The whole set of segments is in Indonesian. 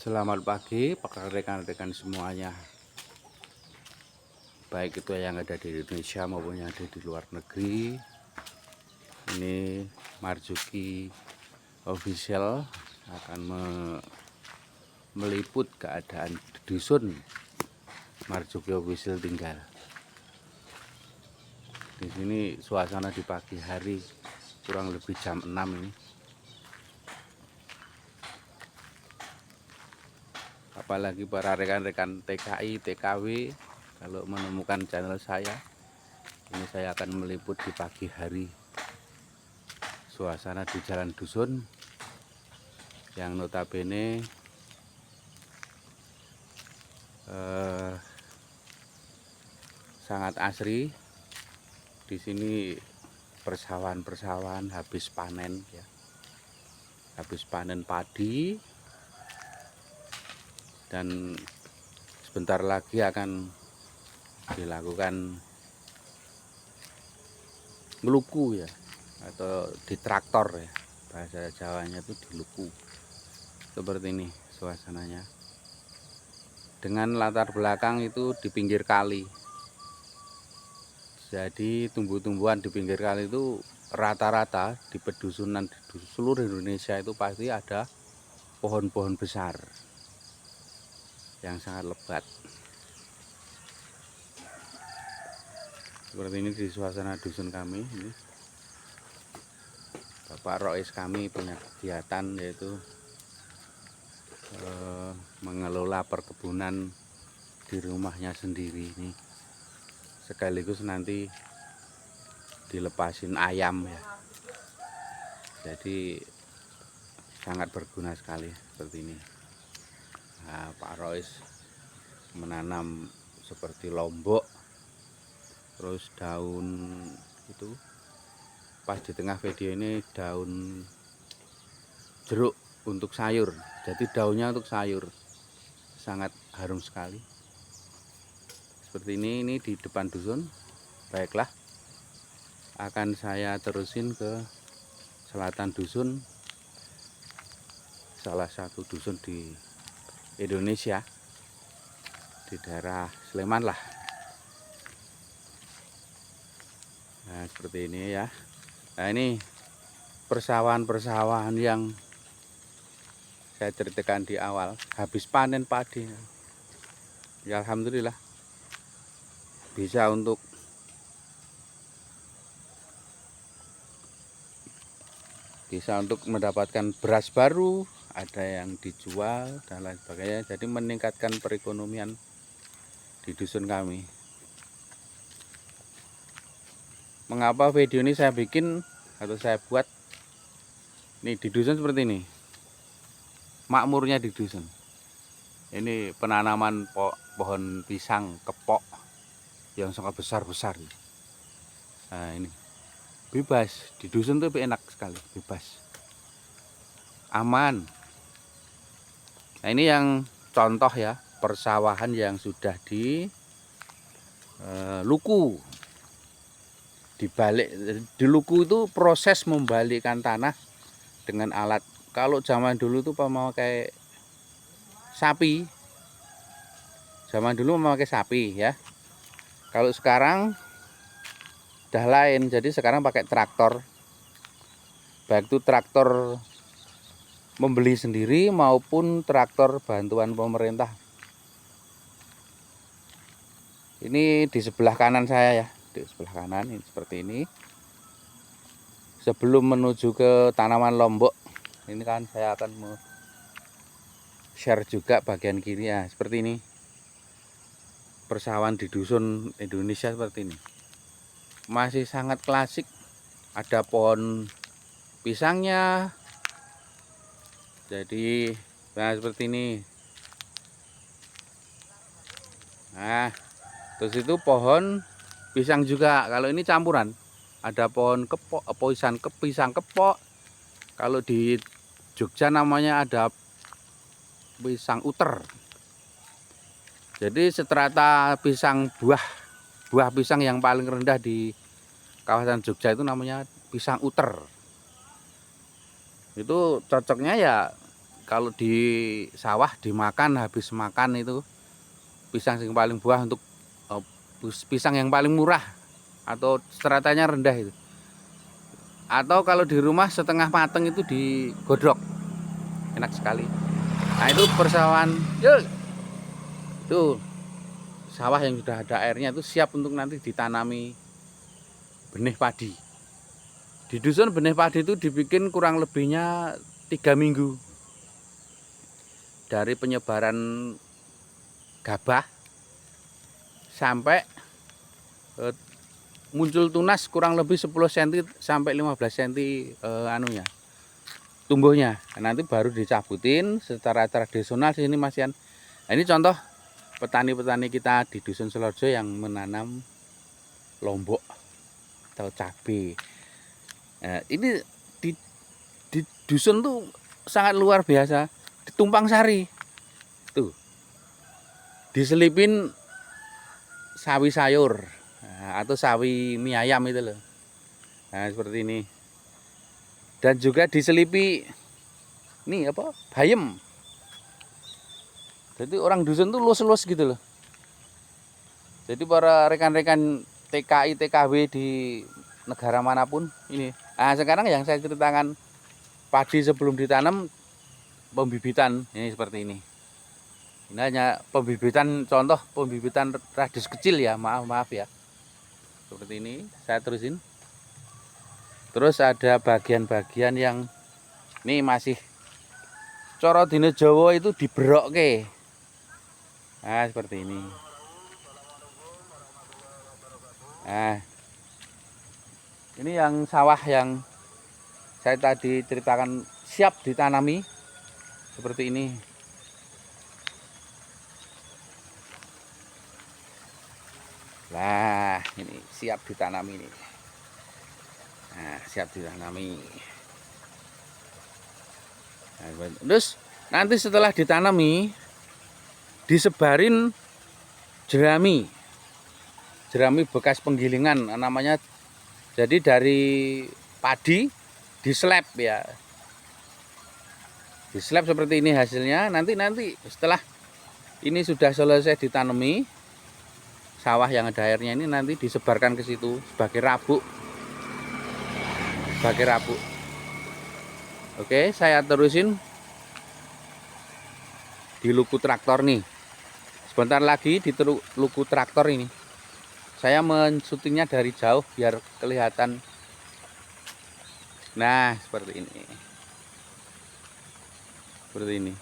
Selamat pagi, rekan-rekan semuanya. Baik itu yang ada di Indonesia maupun yang ada di luar negeri. Ini Marzuki Official akan meliput keadaan dusun Marzuki Official tinggal. Di sini suasana di pagi hari kurang lebih jam 6 ini. Apalagi para rekan-rekan TKI, TKW kalau menemukan channel saya, ini saya akan meliput di pagi hari suasana di jalan dusun yang notabene sangat asri. Di sini persawahan habis panen ya. Habis panen padi dan sebentar lagi akan dilakukan ngeluku ya, atau ditraktor ya, bahasa Jawanya itu diluku. Seperti ini suasananya, dengan latar belakang itu di pinggir kali. Jadi tumbuh-tumbuhan di pinggir kali itu rata-rata di pedusunan di seluruh Indonesia itu pasti ada pohon-pohon besar yang sangat lebat. Seperti ini di suasana dusun kami ini. Bapak Rois kami punya kegiatan yaitu mengelola perkebunan di rumahnya sendiri ini, sekaligus nanti dilepasin ayam ya. Jadi sangat berguna sekali seperti ini. Nah, Pak Rois menanam seperti lombok, terus daun itu pas di tengah video ini daun jeruk untuk sayur. Jadi daunnya untuk sayur, sangat harum sekali. Seperti ini di depan dusun. Baiklah, akan saya terusin ke selatan dusun, salah satu dusun di Indonesia, di daerah Sleman lah. Nah seperti ini ya. Nah ini persawahan yang saya ceritakan di awal, habis panen padi ya, alhamdulillah bisa untuk mendapatkan beras baru, ada yang dijual dan lain sebagainya. Jadi meningkatkan perekonomian di dusun kami. Mengapa video ini saya bikin atau saya buat nih di dusun seperti ini, makmurnya di dusun ini, penanaman pohon pisang kepok yang sangat besar-besar. Nah ini bebas di dusun tuh enak sekali, bebas, aman. Nah ini yang contoh ya, persawahan yang sudah di luku. Dibalik, di luku itu proses membalikkan tanah dengan alat. Kalau zaman dulu tuh memakai sapi, zaman dulu memakai sapi ya. Kalau sekarang udah lain, jadi sekarang pakai traktor. Baik itu traktor membeli sendiri maupun traktor bantuan pemerintah. Ini di sebelah kanan saya ya, di sebelah kanan ini seperti ini. Sebelum menuju ke tanaman lombok, ini kan saya akan share juga bagian kiri ya, seperti ini. Persawahan di dusun Indonesia seperti ini. Masih sangat klasik, ada pohon pisangnya. Jadi nah seperti ini. Nah, terus itu pohon pisang juga. Kalau ini campuran, ada pohon kepok, pisang kepok. Kalau di Jogja namanya ada pisang uter. Jadi strata pisang, buah pisang yang paling rendah di kawasan Jogja itu namanya pisang uter. Itu cocoknya ya kalau di sawah dimakan, habis makan itu pisang yang paling buah untuk pisang yang paling murah atau stratanya rendah itu. Atau kalau di rumah setengah mateng itu digodok, enak sekali. Nah itu persawahan, itu sawah yang sudah ada airnya itu siap untuk nanti ditanami benih padi. Di dusun benih padi itu dibikin kurang lebihnya 3 minggu dari penyebaran gabah sampai muncul tunas kurang lebih 10 cm sampai 15 cm anunya tumbuhnya. Nanti baru dicabutin secara tradisional sini Mas Yan. Nah, ini contoh petani-petani kita di dusun Selorjo yang menanam lombok atau cabai. Nah, ini di dusun tuh sangat luar biasa. Di Tumpang Sari tuh diselipin sawi sayur, nah, atau sawi mie ayam itu loh. Nah seperti ini. Dan juga diselipi nih apa, bayam. Jadi orang dusun tuh luas-luas gitu loh. Jadi para rekan-rekan TKI TKW di negara manapun ini. Nah sekarang yang saya ceritakan padi sebelum ditanam, pembibitan ini seperti ini. Ini hanya pembibitan, contoh pembibitan radius kecil ya, maaf ya. Seperti ini, saya terusin. Terus ada bagian-bagian yang ini masih coro dina Jawa itu diberokke. Nah, seperti ini. Nah, ini yang sawah yang saya tadi ceritakan siap ditanami seperti ini. Nah, ini siap ditanami ini. Nah, siap ditanami. Nah, terus nanti setelah ditanami disebarin jerami bekas penggilingan namanya. Jadi dari padi dislab ya, dislab seperti ini hasilnya. Nanti setelah ini sudah selesai ditanami, sawah yang ada airnya ini nanti disebarkan ke situ sebagai rabuk. Oke, saya terusin di luku traktor nih. Sebentar lagi di luku traktor ini. Saya mensyutingnya dari jauh biar kelihatan. Nah, seperti ini. Seperti ini.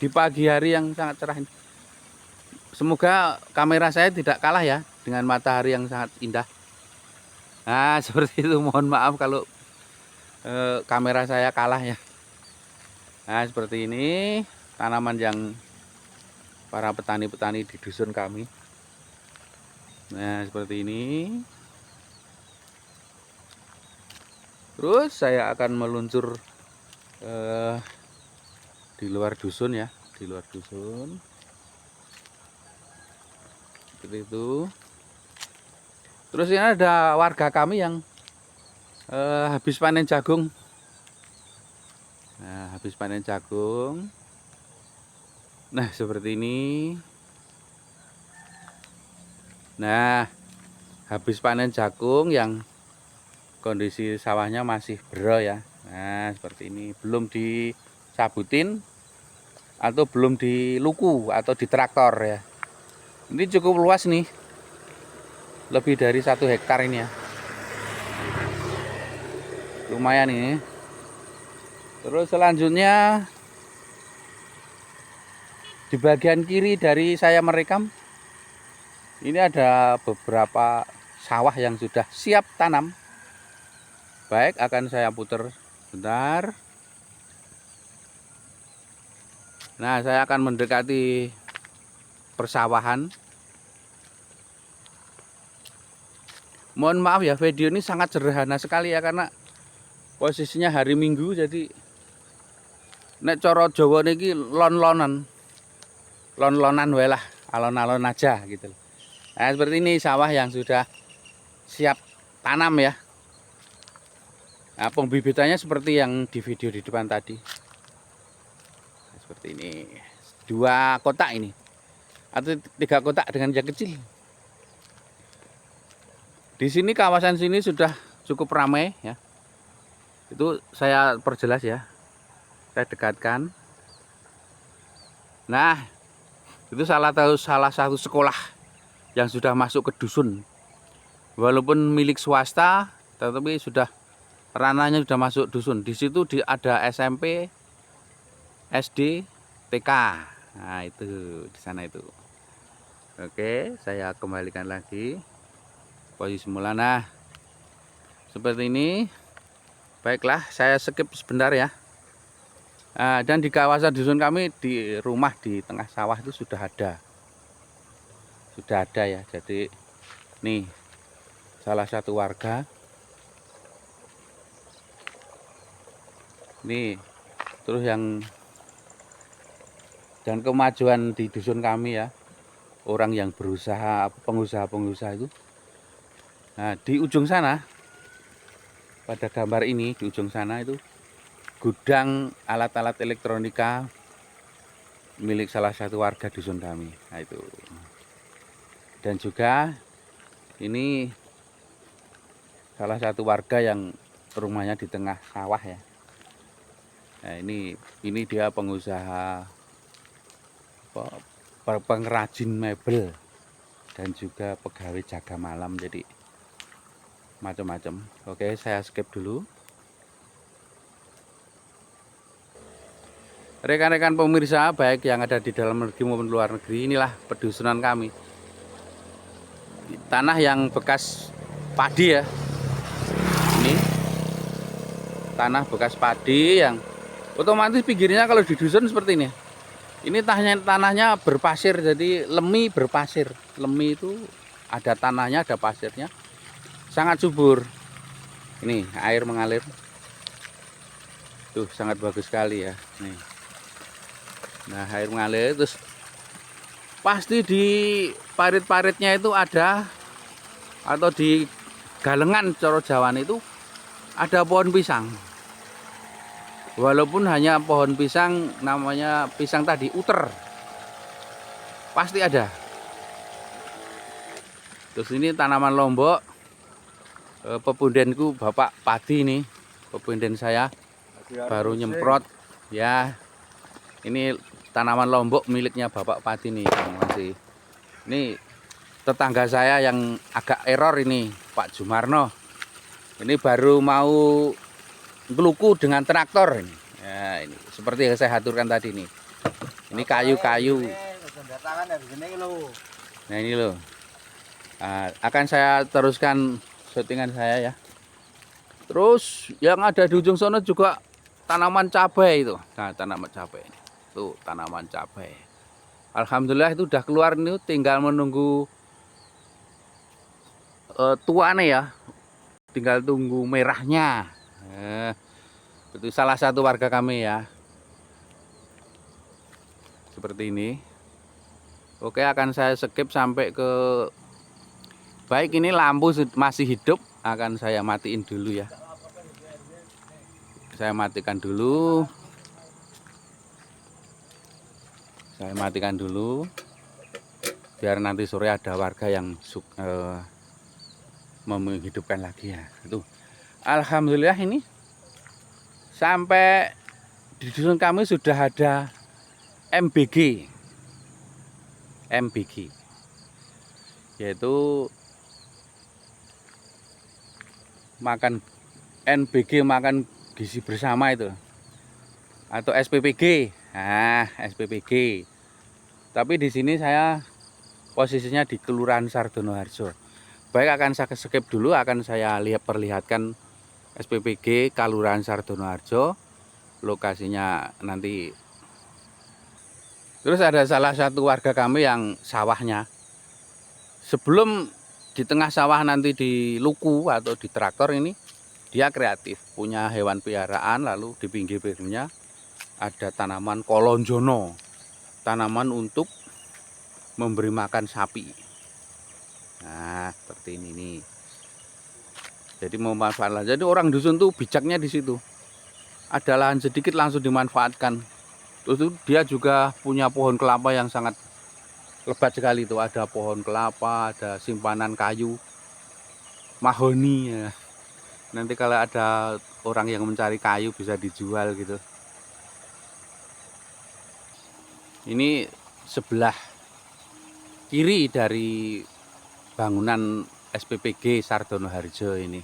Di pagi hari yang sangat cerah ini. Semoga kamera saya tidak kalah ya dengan matahari yang sangat indah. Nah, seperti itu. Mohon maaf kalau kamera saya kalah ya. Nah, seperti ini tanaman yang para petani-petani di dusun kami. Nah, seperti ini. Terus saya akan meluncur di luar dusun ya, di luar dusun. Seperti itu. Terus ini ada warga kami yang habis panen jagung. Nah, habis panen jagung. Nah, seperti ini. Nah, habis panen jagung yang kondisi sawahnya masih bero ya. Nah, seperti ini. Belum dicabutin atau belum diluku atau ditraktor ya. Ini cukup luas nih. Lebih dari 1 hektar ini ya. Lumayan ini. Terus selanjutnya di bagian kiri dari saya merekam, ini ada beberapa sawah yang sudah siap tanam. Baik, akan saya putar bentar. Nah, saya akan mendekati persawahan. Mohon maaf ya, video ini sangat sederhana sekali ya, karena posisinya hari Minggu, jadi nek coro Jawa niki lon-lonan wae lah, alon-alon aja gitu. Nah, seperti ini sawah yang sudah siap tanam ya. Nah, pembibitannya seperti yang di video di depan tadi. seperti ini. 2 kotak ini atau 3 kotak dengan yang kecil. Di sini kawasan sini sudah cukup ramai ya. Itu saya perjelas ya. Saya dekatkan. Nah, itu salah satu sekolah yang sudah masuk ke dusun. Walaupun milik swasta, tetapi sudah ranahnya sudah masuk dusun. Di situ ada SMP, SD, TK. Nah, itu di sana itu. Oke, saya kembalikan lagi posisi semula. Nah, seperti ini. Baiklah, saya skip sebentar ya. Dan di kawasan dusun kami, di rumah di tengah sawah itu sudah ada ya. Jadi nih salah satu warga nih, terus dan kemajuan di dusun kami ya, orang yang berusaha, pengusaha itu. Nah, di ujung sana, pada gambar ini di ujung sana itu gudang alat-alat elektronika milik salah satu warga dusun kami. Nah, itu. Dan juga ini salah satu warga yang rumahnya di tengah sawah ya. Nah, ini dia pengusaha pengrajin mebel dan juga pegawai jaga malam, jadi macam-macam. Oke, saya skip dulu. Rekan-rekan pemirsa baik yang ada di dalam negeri maupun luar negeri, inilah pedusunan kami. Tanah yang bekas padi ya. Ini tanah bekas padi yang otomatis pinggirnya kalau di dusun seperti ini. Ini tanahnya berpasir, jadi lemi berpasir. Lemi itu ada tanahnya, ada pasirnya. Sangat subur. Ini air mengalir. Tuh sangat bagus sekali ya. Nih. Nah, air mengalir, terus pasti di parit-paritnya itu ada, atau di galengan coro Jawan itu ada pohon pisang. Walaupun hanya pohon pisang, namanya pisang tadi uter, pasti ada. Terus ini tanaman lombok, pepundenku Bapak Padi ini, pepunden saya baru nyemprot ya. Ini tanaman lombok miliknya Bapak Padi nih, masih. Ini tetangga saya yang agak error ini, Pak Jumarno. Ini baru mau ngeluku dengan traktor ini. Ya, ini seperti yang saya aturkan tadi nih. Ini kayu-kayu. Nah, ini loh. Akan saya teruskan settingan saya ya. Terus yang ada di ujung sana juga tanaman cabai itu. Nah, tanaman cabai ini. Tuh, tanaman cabai. Alhamdulillah itu udah keluar nih, tinggal menunggu tuane ya. Tinggal tunggu merahnya. Itu salah satu warga kami ya. Seperti ini. Oke, akan saya skip sampai ke, baik ini lampu masih hidup, akan saya matiin dulu ya. Saya matikan dulu. Saya matikan dulu. Biar nanti sore ada warga yang menghidupkan lagi ya. Itu. Alhamdulillah ini sampai di dusun kami sudah ada MBG, yaitu makan NBG, makan gizi bersama itu, atau SPPG. Nah, SPPG. Tapi di sini saya posisinya di Kelurahan Sardono Harjo. Baik, akan saya skip dulu, akan saya perlihatkan SPPG Kelurahan Sardono Harjo, lokasinya nanti. Terus ada salah satu warga kami yang sawahnya sebelum di tengah sawah nanti di luku atau di traktor ini, dia kreatif, punya hewan piaraan, lalu di pinggir-pinggirnya ada tanaman kolonjono, tanaman untuk memberi makan sapi. Nah, seperti ini nih. Jadi memanfaatkan. Jadi orang dusun tuh bijaknya di situ. Ada lahan sedikit langsung dimanfaatkan. Itu dia juga punya pohon kelapa yang sangat lebat sekali. Itu ada pohon kelapa, ada simpanan kayu mahoni ya. Nanti kalau ada orang yang mencari kayu bisa dijual gitu. Ini sebelah kiri dari bangunan SPPG Sardono Harjo ini.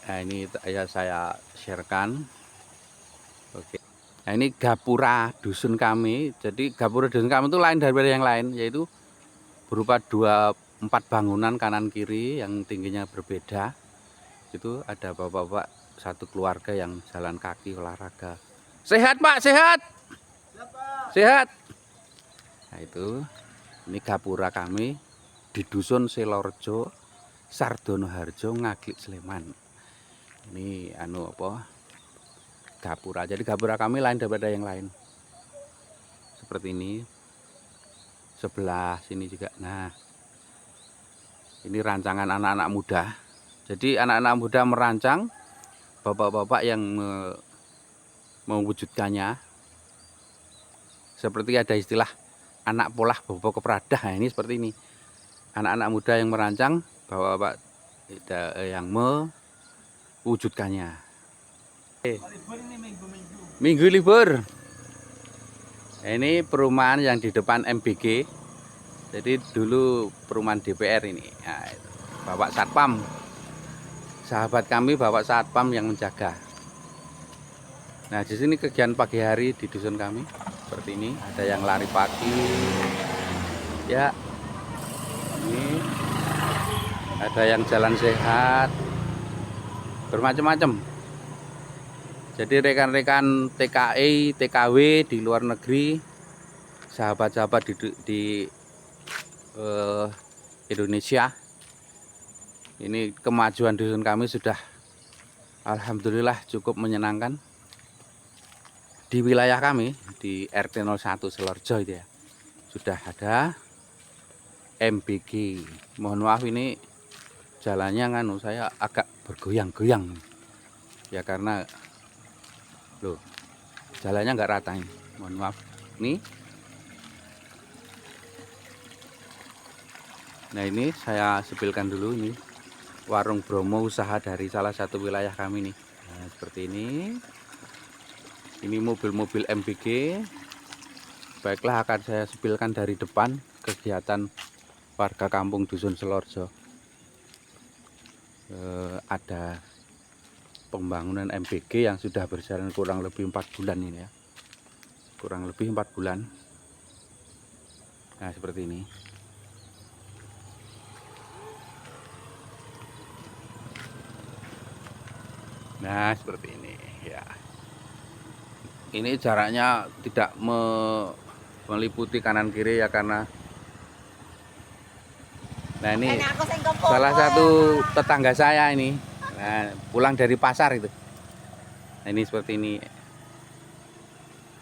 Nah, ini saya sharekan. Oke. Nah, ini gapura dusun kami. Jadi gapura dusun kami itu lain daripada yang lain, yaitu berupa 4 bangunan kanan kiri yang tingginya berbeda. Itu ada bapak-bapak satu keluarga yang jalan kaki olahraga. Sehat Pak, sehat. Sehat. Nah, itu ini gapura kami di dusun Selorjo, Sardono Harjo, Ngaglik, Sleman. Ini gapura. Jadi gapura kami lain daripada yang lain. Seperti ini. Sebelah sini juga. Nah, ini rancangan anak-anak muda. Jadi anak-anak muda merancang, bapak-bapak yang mewujudkannya. Seperti ada istilah anak polah bobo kepradah. Nah, ini seperti ini. Anak-anak muda yang merancang, bapak-bapak yang mewujudkannya. Minggu libur. Ini perumahan yang di depan MBG. Jadi dulu perumahan DPR ini. Nah, Bapak Satpam. Sahabat kami Bapak Satpam yang menjaga. Nah, di sini kegiatan pagi hari di dusun kami seperti ini. Ada yang lari pagi. Ya. Ini ada yang jalan sehat. Bermacam-macam. Jadi rekan-rekan TKI, TKW di luar negeri, sahabat-sahabat di Indonesia, ini kemajuan dusun kami sudah alhamdulillah cukup menyenangkan. Di wilayah kami di RT 01 Selorjo itu ya, sudah ada MBG. Mohon maaf ini jalannya saya agak bergoyang-goyang ya, karena loh, jalannya nggak rata ini. Mohon maaf. Nih. Nah, ini saya sepilkan dulu ini. Warung Bromo, usaha dari salah satu wilayah kami nih. Nah, seperti ini. Ini mobil-mobil MBG. Baiklah, akan saya sepilkan dari depan kegiatan warga kampung Dusun Selorjo. Ada pembangunan MBG yang sudah berjalan kurang lebih 4 bulan ini ya, kurang lebih 4 bulan. Nah, seperti ini. Nah, seperti ini ya. Ini jaraknya tidak meliputi kanan kiri ya, karena nah ini salah satu tetangga saya ini. Nah, pulang dari pasar itu. Nah, ini seperti ini.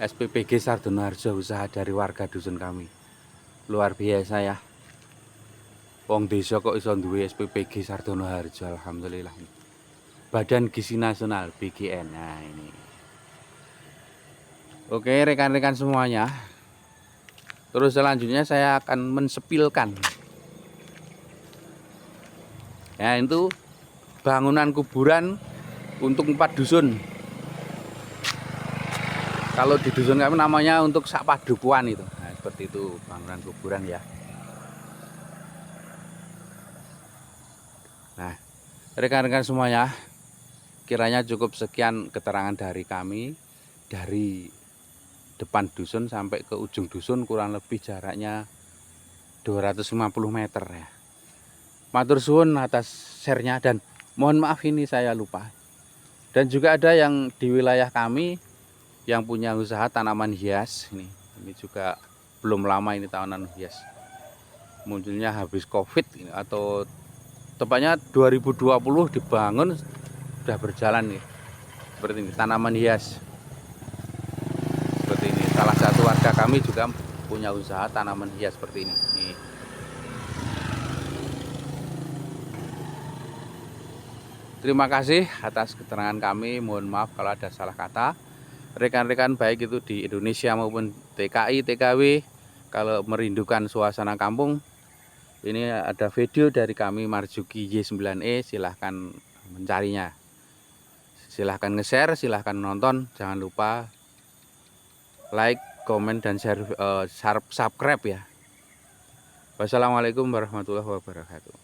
SPPG Sardono Harjo, usaha dari warga dusun kami. Luar biasa ya. Wong desa kok iso duwe SPPG Sardono Harjo, alhamdulillah. Badan Gizi Nasional BGN. Nah, ini. Oke, rekan-rekan semuanya. Terus selanjutnya saya akan mensepilkan. Ya, itu bangunan kuburan untuk 4 dusun. Kalau di dusun kami namanya untuk sak padukuan itu. Nah, seperti itu bangunan kuburan ya. Nah, rekan-rekan semuanya, kiranya cukup sekian keterangan dari kami. Dari depan dusun sampai ke ujung dusun kurang lebih jaraknya 250 meter ya. Matur suwun atas share-nya, dan mohon maaf ini saya lupa. Dan juga ada yang di wilayah kami yang punya usaha tanaman hias ini. Ini juga belum lama ini tanaman hias. Munculnya habis Covid ini, atau tepatnya 2020 dibangun, sudah berjalan nih. Seperti ini tanaman hias. Seperti ini. Salah satu warga kami juga punya usaha tanaman hias seperti ini. Nih. Terima kasih atas keterangan kami. Mohon maaf kalau ada salah kata. rekan-rekan baik itu di Indonesia maupun TKI, TKW, kalau merindukan suasana kampung, ini ada video dari kami Marzuki Y9E, silahkan mencarinya. Silahkan nge-share, silahkan nonton, jangan lupa like, komen, dan share, subscribe ya. Wassalamualaikum warahmatullahi wabarakatuh.